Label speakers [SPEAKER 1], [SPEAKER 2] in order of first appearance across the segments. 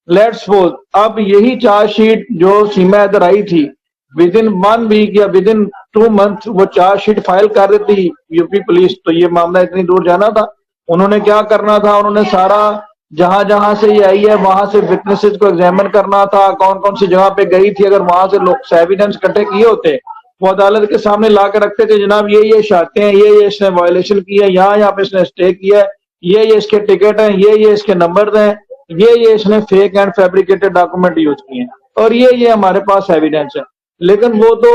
[SPEAKER 1] Let's suppose अब यही chargesheet जो सीमा हैदर आई थी, विद इन 1 वीक या विद इन 2 मंथ वो चार्जशीट फाइल कर देती यूपी पुलिस, तो ये मामला इतनी दूर जाना था। उन्होंने क्या करना था, उन्होंने सारा जहां जहां से ये आई है वहां से विटनेसेस को एग्जामिन करना था, कौन कौन सी जगह पे गई थी। अगर वहां से लोग एविडेंस इकट्ठे किए होते, वो अदालत के सामने ला के रखते थे, जनाब ये शातें हैं, ये इसने वायलेशन की है, यहाँ पे इसने स्टे किया है, ये इसके टिकट हैं, ये इसके नंबर हैं, ये इसने fake and fabricated document use किए हैं, और ये हमारे पास एविडेंस है। लेकिन वो तो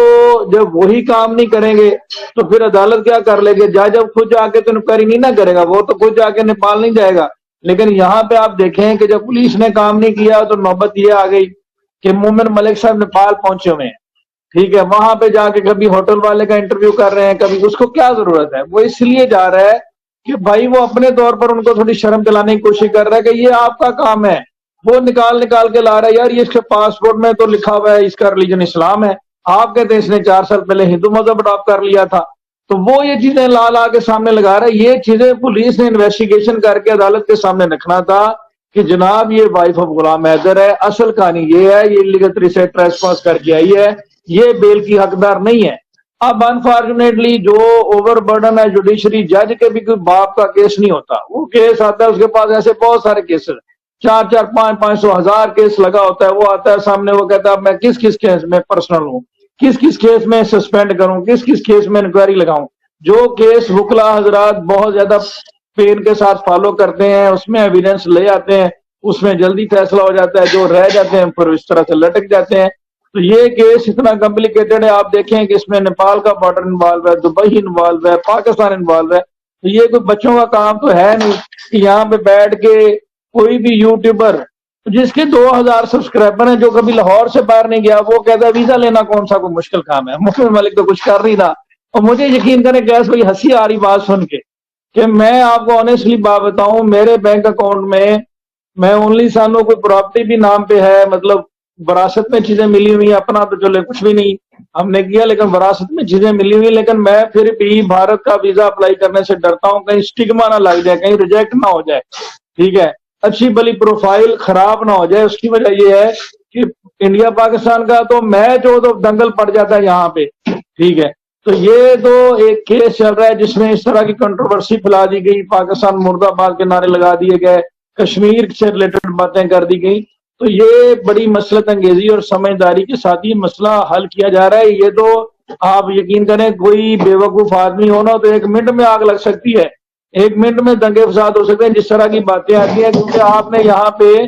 [SPEAKER 1] जब वही काम नहीं करेंगे तो फिर अदालत क्या कर लेगी? जब खुद जाके तो इंक्वायरी नहीं ना करेगा, वो तो खुद जाके नेपाल नहीं जाएगा। लेकिन यहाँ पे आप देखें कि जब पुलिस ने काम नहीं किया तो नौबत ये आ गई कि मोमिन मलिक साहब नेपाल पहुंचे हुए हैं, ठीक है, वहां पे जाके कभी होटल वाले का इंटरव्यू कर रहे हैं, कभी उसको क्या जरूरत है? वो इसलिए जा रहा है कि भाई वो अपने तौर पर उनको थोड़ी शर्म दिलाने की कोशिश कर रहा है कि ये आपका काम है। वो निकाल निकाल के ला रहा है, यार ये इसके पासपोर्ट में तो लिखा हुआ है इसका रिलीजन इस्लाम है, आप कहते हैं इसने 4 साल पहले हिंदू मजहब अडॉप्ट कर लिया था। तो वो ये चीजें ला ला के सामने लगा रहा है। ये चीजें पुलिस ने इन्वेस्टिगेशन करके अदालत के सामने रखना था कि जनाब ये वाइफ ऑफ गुलाम हैदर है, असल कहानी ये है, ये इल्लीगल तरीके से ट्रेसपास करके आई है, ये बेल की हकदार नहीं है। अब अनफॉर्चुनेटली जो ओवरबर्डन है जुडिशरी, जज के भी कोई बाप का केस नहीं होता, वो केस आता है उसके पास ऐसे बहुत सारे केसेस, 4-4, 500, 1000 केस लगा होता है। वो आता है सामने, वो कहता है मैं किस किस केस में पर्सनल हूँ, किस किस केस में सस्पेंड करूं, किस किस केस में इंक्वायरी लगाऊं। जो केस वकला हजरात बहुत ज्यादा पेन के साथ फॉलो करते हैं, उसमें एविडेंस ले आते हैं, उसमें जल्दी फैसला हो जाता है, जो रह जाते हैं फिर इस तरह से लटक जाते हैं। तो ये केस इतना कॉम्प्लिकेटेड है, आप देखें कि इसमें नेपाल का बॉर्डर इन्वॉल्व है, दुबई इन्वॉल्व है, पाकिस्तान इन्वॉल्व है। तो ये कोई बच्चों का काम तो है नहीं कि यहाँ पे बैठ के कोई भी यूट्यूबर जिसके 2000 सब्सक्राइबर हैं, जो कभी लाहौर से बाहर नहीं गया, वो कहता है वीजा लेना कौन सा कोई मुश्किल काम है, मोमिन मलिक तो कुछ कर नहीं रहा। और मुझे यकीन करें गैस भाई हंसी आ रही बात सुन के कि मैं आपको ऑनेस्टली बात बताऊं, मेरे बैंक अकाउंट में मैं ओनली सानों कोई प्रॉपर्टी भी नाम पे है, मतलब विरासत में चीजें मिली हुई, अपना तो चले कुछ भी नहीं हमने किया, लेकिन विरासत में चीजें मिली हुई। लेकिन मैं फिर भी भारत का वीजा अप्लाई करने से डरता हूं, कहीं स्टिग्मा ना लग जाए, कहीं रिजेक्ट ना हो जाए, ठीक है, अच्छी भली प्रोफाइल खराब ना हो जाए। उसकी वजह यह है कि इंडिया पाकिस्तान का तो मैच हो तो दंगल पड़ जाता है यहाँ पे, ठीक है। तो ये तो एक केस चल रहा है जिसमें इस तरह की कंट्रोवर्सी फैला दी गई, पाकिस्तान मुर्दाबाद के नारे लगा दिए गए, कश्मीर से रिलेटेड बातें कर दी गई। तो ये बड़ी मसलत अंगेजी और समझदारी के साथ ये मसला हल किया जा रहा है। ये तो आप यकीन करें, कोई बेवकूफ आदमी हो ना तो 1 मिनट में आग लग सकती है, 1 मिनट में दंगे फसाद हो सकते हैं, जिस तरह की बातें आती हैं। क्योंकि आपने यहाँ पे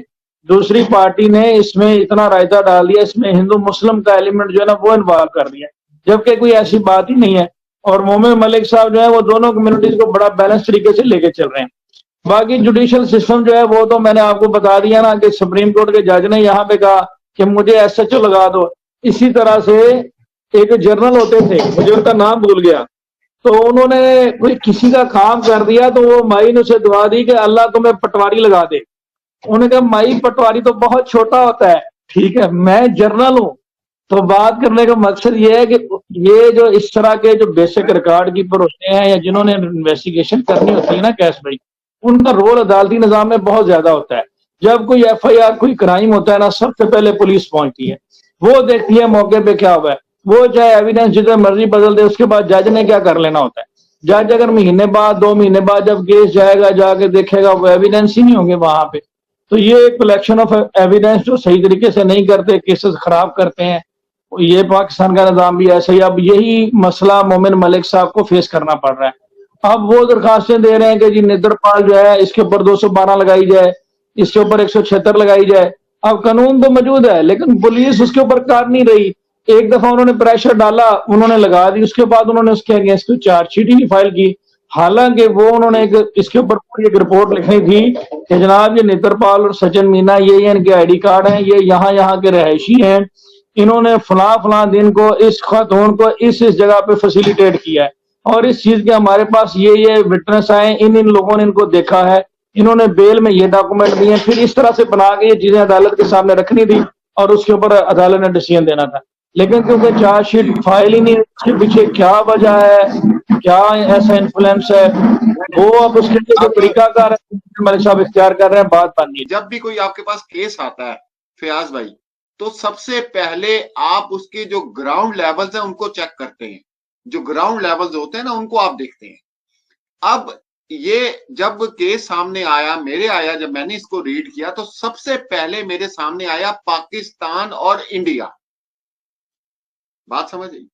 [SPEAKER 1] दूसरी पार्टी ने इसमें इतना रायता डाल दिया, इसमें हिंदू मुस्लिम का एलिमेंट जो है ना वो इन्वॉल्व कर दिया, जबकि कोई ऐसी बात ही नहीं है। और मोमिन मलिक साहब जो है वो दोनों कम्युनिटीज को बड़ा बैलेंस तरीके से लेके चल रहे हैं। बाकी जुडिशियल सिस्टम जो है वो तो मैंने आपको बता दिया ना कि सुप्रीम कोर्ट के जज ने यहाँ पे कहा कि मुझे SHO लगा दो। इसी तरह से एक जर्नल होते थे, मुझे उनका नाम भूल गया, तो उन्होंने कोई किसी का काम कर दिया तो वो माई ने उसे दुआ दी कि अल्लाह तुम्हें पटवारी लगा दे। उन्होंने कहा माई पटवारी तो बहुत छोटा होता है, ठीक है, मैं जर्नल हूं। तो बात करने का मकसद ये है कि ये जो इस तरह के जो बेसिक रिकॉर्ड कीपर होते हैं या जिन्होंने इन्वेस्टिगेशन करनी होती है ना कैश भाई, उनका रोल अदालती निजाम में बहुत ज्यादा होता है। जब कोई FIR कोई क्राइम होता है ना, सबसे पहले पुलिस पहुंचती है, वो देखती है मौके पे क्या हुआ है, वो चाहे एविडेंस जितने मर्जी बदल दे, उसके बाद जज ने क्या कर लेना होता है। जज अगर महीने बाद 2 महीने बाद जब केस जाएगा, जाके देखेगा, वो एविडेंस ही नहीं होंगे वहां पे। तो ये कलेक्शन ऑफ एविडेंस जो सही तरीके से नहीं करते, केसेस खराब करते हैं, ये पाकिस्तान का निजाम भी ऐसा ही। अब यही मसला मोमिन मलिक साहब को फेस करना पड़ रहा है। अब वो दरखास्तें दे रहे हैं कि जी निद्रपाल जो है इसके ऊपर 212 लगाई जाए, इसके ऊपर 176 लगाई जाए। अब कानून तो मौजूद है लेकिन पुलिस उसके ऊपर कर नहीं रही। एक दफा उन्होंने प्रेशर डाला, उन्होंने लगा दी, उसके बाद उन्होंने उसके अगेंस्ट चार्जशीट ही नहीं फाइल की। हालांकि वो उन्होंने इसके ऊपर पूरी एक रिपोर्ट लिखनी थी कि जनाब ये निद्रपाल और सचिन मीना ये इनके ID कार्ड हैं, ये यहाँ के रहायशी हैं, इन्होंने फला दिन को इस खातून को इस जगह पे फैसिलिटेट किया है और इस चीज के हमारे पास ये विटनेस आए, इन लोगों ने इनको देखा है, इन्होंने बेल में ये डॉक्यूमेंट दिए। फिर इस तरह से बना के ये चीजें अदालत के सामने रखनी थी और उसके ऊपर अदालत ने डिसीजन देना था। लेकिन क्योंकि चार्जशीट फाइल ही नहीं, उसके पीछे क्या वजह है, क्या ऐसा इन्फ्लुएंस है, वो अब उसके लिए जो
[SPEAKER 2] अब
[SPEAKER 1] तरीकाकार है मलिक साहब इख्तियार कर रहे हैं, बात मानिए।
[SPEAKER 2] जब भी कोई आपके पास केस आता है फयाज भाई, तो सबसे पहले आप उसके जो ग्राउंड लेवल्स हैं उनको चेक करते हैं। जो ग्राउंड लेवल्स होते हैं ना, उनको आप देखते हैं। अब ये जब केस सामने आया, मेरे आया, जब मैंने इसको रीड किया, तो सबसे पहले मेरे सामने आया पाकिस्तान और इंडिया। बात समझ आई?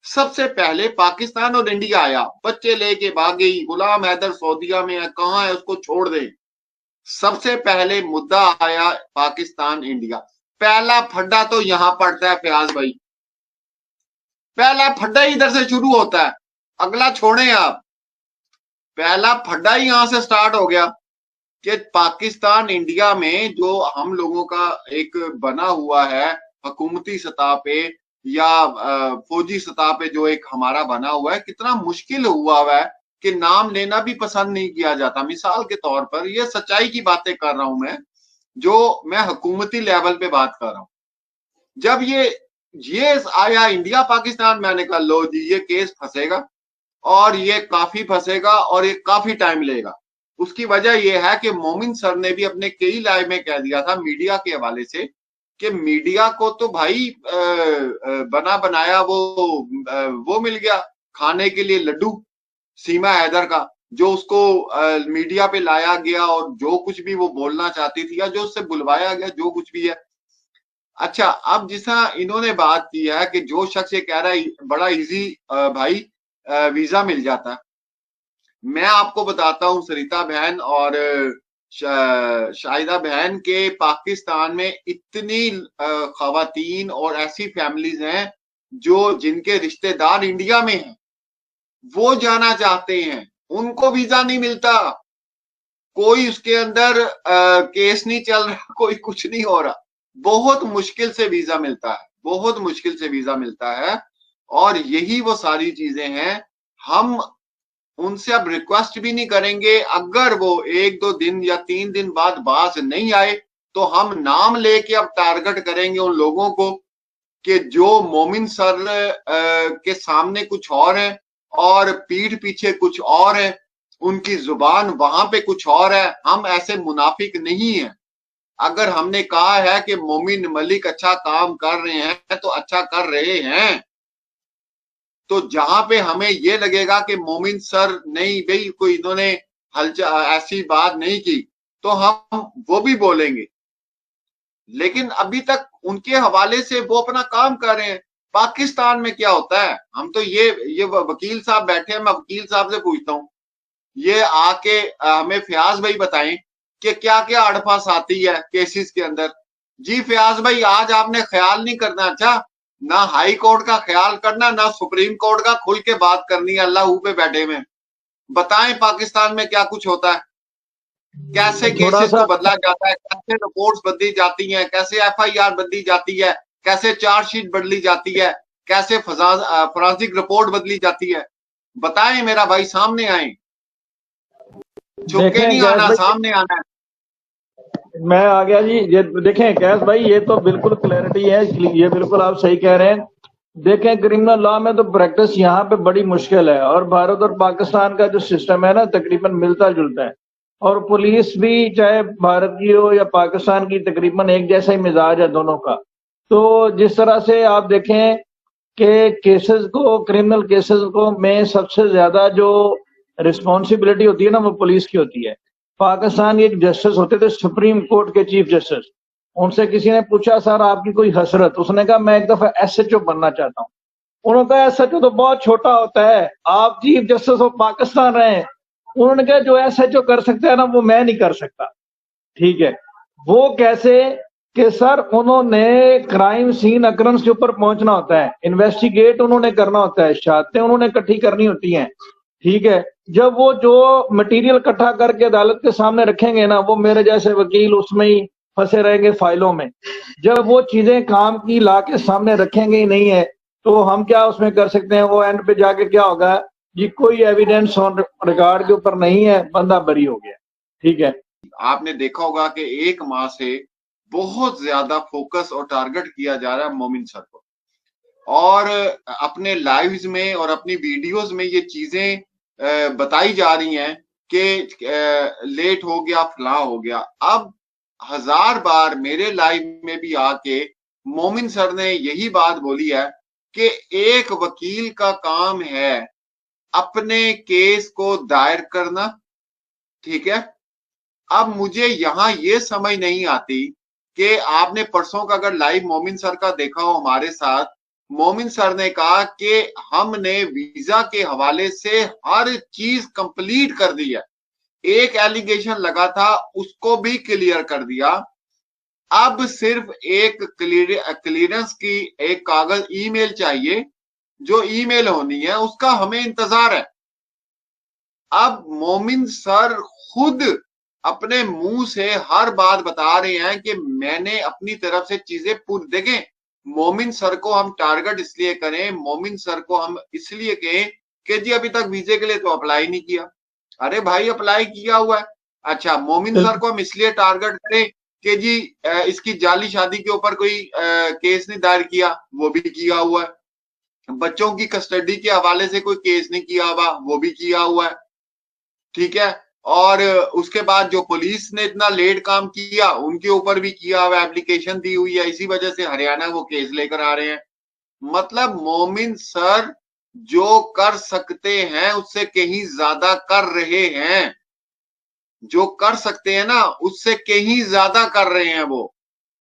[SPEAKER 2] सबसे पहले पाकिस्तान और इंडिया आया, बच्चे लेके भाग गई, गुलाम हैदर सऊदीया में है, कहां है, उसको छोड़ दे। सबसे पहले मुद्दा आया पाकिस्तान इंडिया। पहला फड्डा तो यहां पड़ता है फयाज भाई, पहला फड्डा ही इधर से शुरू होता है। अगला छोड़े आप, पहला फड्डा ही यहां से स्टार्ट हो गया कि पाकिस्तान इंडिया में जो हम लोगों का एक बना हुआ है हुकूमती सतह पे या फौजी सतह पे, जो एक हमारा बना हुआ है, कितना मुश्किल हुआ है कि नाम लेना भी पसंद नहीं किया जाता। मिसाल के तौर पर, ये सच्चाई की बातें कर रहा हूं मैं, जो मैं हुकूमती लेवल पे बात कर रहा हूं। जब ये आया इंडिया पाकिस्तान, मैंने कहा लो जी, ये केस फंसेगा और ये काफी फंसेगा और ये काफी टाइम लेगा। उसकी वजह यह है कि मोमिन सर ने भी अपने कई लाइव में कह दिया था मीडिया के हवाले से कि मीडिया को तो भाई बना बनाया वो मिल गया खाने के लिए लड्डू, सीमा हैदर का, जो उसको मीडिया पे लाया गया और जो कुछ भी वो बोलना चाहती थी या जो उससे बुलवाया गया, जो कुछ भी है। अच्छा, अब जिस तरह इन्होंने बात की है कि जो शख्स ये कह रहा है बड़ा इजी भाई वीजा मिल जाता है, मैं आपको बताता हूं सरिता बहन और शाहिदा बहन के पाकिस्तान में इतनी खवातीन और ऐसी फैमिलीज हैं जो जिनके रिश्तेदार इंडिया में हैं, वो जाना चाहते हैं, उनको वीजा नहीं मिलता। कोई उसके अंदर केस नहीं चल रहा, कोई कुछ नहीं हो रहा, बहुत मुश्किल से वीजा मिलता है, बहुत मुश्किल से वीजा मिलता है। और यही वो सारी चीजें हैं। हम उनसे अब रिक्वेस्ट भी नहीं करेंगे, अगर वो 1-2 दिन या 3 दिन बाद बाज नहीं आए, तो हम नाम लेके अब टारगेट करेंगे उन लोगों को कि जो मोमिन सर के सामने कुछ और है और पीठ पीछे कुछ और है, उनकी जुबान वहां पे कुछ और है। हम ऐसे मुनाफिक नहीं है। अगर हमने कहा है कि मोमिन मलिक अच्छा काम कर रहे हैं तो अच्छा कर रहे हैं, तो जहां पे हमें ये लगेगा कि मोमिन सर नहीं भाई कोई इन्होंने हलचल ऐसी बात नहीं की, तो हम वो भी बोलेंगे। लेकिन अभी तक उनके हवाले से वो अपना काम कर रहे हैं। पाकिस्तान में क्या होता है, हम तो ये वकील साहब बैठे हैं, मैं वकील साहब से पूछता हूँ, ये आके हमें फयाज भाई बताएं कि क्या क्या अड़फास आती है केसेस के अंदर। जी फयाज भाई, आज आपने ख्याल नहीं करना, अच्छा ना हाई कोर्ट का ख्याल करना, ना सुप्रीम कोर्ट का, खुल के बात करनी है अल्लाह पे बैठे में। बताएं पाकिस्तान में क्या कुछ होता है, कैसे
[SPEAKER 1] थोड़ा
[SPEAKER 2] केसेस
[SPEAKER 1] सा
[SPEAKER 2] को बदला जाता है, कैसे रिपोर्ट्स बदली जाती हैं, कैसे एफआईआर बदली जाती है, कैसे चार्जशीट बदली जाती है, कैसे फॉरेंसिक रिपोर्ट बदली जाती है। बताएं मेरा भाई, सामने आए, छुप के
[SPEAKER 1] देखें
[SPEAKER 2] नहीं
[SPEAKER 1] गैस
[SPEAKER 2] आना,
[SPEAKER 1] भाई,
[SPEAKER 2] सामने आना है।
[SPEAKER 1] मैं आ गया जी। ये देखें गैस भाई, ये तो बिल्कुल क्लैरिटी है, ये बिल्कुल आप सही कह रहे हैं। देखें क्रिमिनल लॉ में तो प्रैक्टिस यहाँ पे बड़ी मुश्किल है, और भारत और पाकिस्तान का जो सिस्टम है ना तकरीबन मिलता जुलता है, और पुलिस भी चाहे भारत की हो या पाकिस्तान की तकरीबन एक जैसा ही मिजाज है दोनों का। तो जिस तरह से आप देखें कि केसेस को, क्रिमिनल केसेस को में सबसे ज्यादा जो रिस्पॉन्सिबिलिटी होती है ना वो पुलिस की होती है। पाकिस्तान एक जस्टिस होते थे सुप्रीम कोर्ट के चीफ जस्टिस, उनसे किसी ने पूछा सर आपकी कोई हसरत, उसने कहा मैं एक दफा एसएचओ बनना चाहता हूँ। उन्होंने कहा एसएचओ तो बहुत छोटा होता है, आप चीफ जस्टिस ऑफ पाकिस्तान रहे हैं। उन्होंने कहा जो एसएचओ कर सकता है ना वो मैं नहीं कर सकता। ठीक है, वो कैसे कि सर उन्होंने क्राइम सीन अक्रंस के ऊपर पहुंचना होता है, इन्वेस्टिगेट उन्होंने करना होता है, शहादतें उन्होंने इकट्ठी करनी होती हैं। ठीक है, जब वो जो मटेरियल इकट्ठा करके अदालत के सामने रखेंगे ना, वो मेरे जैसे वकील उसमें ही फंसे रहेंगे फाइलों में। जब वो चीजें काम की ला के सामने रखेंगे ही नहीं है, तो हम क्या उसमें कर सकते हैं? वो एंड पे जाके क्या होगा जी, कोई एविडेंस ऑन रिकॉर्ड के ऊपर नहीं है, बंदा बरी हो गया। ठीक है,
[SPEAKER 2] आपने देखा होगा कि 1 माह से बहुत ज्यादा फोकस और टारगेट किया जा रहा है मोमिन सर को, और अपने लाइव्स में और अपनी वीडियोस में ये चीजें बताई जा रही हैं कि लेट हो गया, फला हो गया। अब 1000 बार मेरे लाइव में भी आके मोमिन सर ने यही बात बोली है कि एक वकील का काम है अपने केस को दायर करना, ठीक है। अब मुझे यहां ये समझ नहीं आती कि आपने परसों का अगर लाइव मोमिन सर का देखा हो हमारे साथ, मोमिन सर ने कहा कि हमने वीजा के हवाले से हर चीज कंप्लीट कर दी है, एक एलिगेशन लगा था उसको भी क्लियर कर दिया। अब सिर्फ एक क्लियरेंस की एक कागज ईमेल चाहिए, जो ईमेल होनी है उसका हमें इंतजार है। अब मोमिन सर खुद अपने मुंह से हर बात बता रहे हैं कि मैंने अपनी तरफ से चीजें पूरी। देखें, मोमिन सर को हम टारगेट इसलिए करें, मोमिन सर को हम इसलिए कहें कि जी अभी तक वीजे के लिए तो अप्लाई नहीं किया। अरे भाई अप्लाई किया हुआ है। अच्छा, मोमिन सर को हम इसलिए टारगेट करें कि जी इसकी जाली शादी के ऊपर कोई केस नहीं दायर किया, वो भी किया हुआ है। बच्चों की कस्टडी के हवाले से कोई केस नहीं किया हुआ, वो भी किया हुआ है, ठीक है। और उसके बाद जो पुलिस ने इतना लेट काम किया उनके ऊपर भी किया हुआ, एप्लीकेशन दी हुई है, इसी वजह से हरियाणा वो केस लेकर आ रहे हैं। मतलब मोमिन सर जो कर सकते हैं उससे कहीं ज्यादा कर रहे हैं, जो कर सकते हैं ना उससे कहीं ज्यादा कर रहे हैं वो।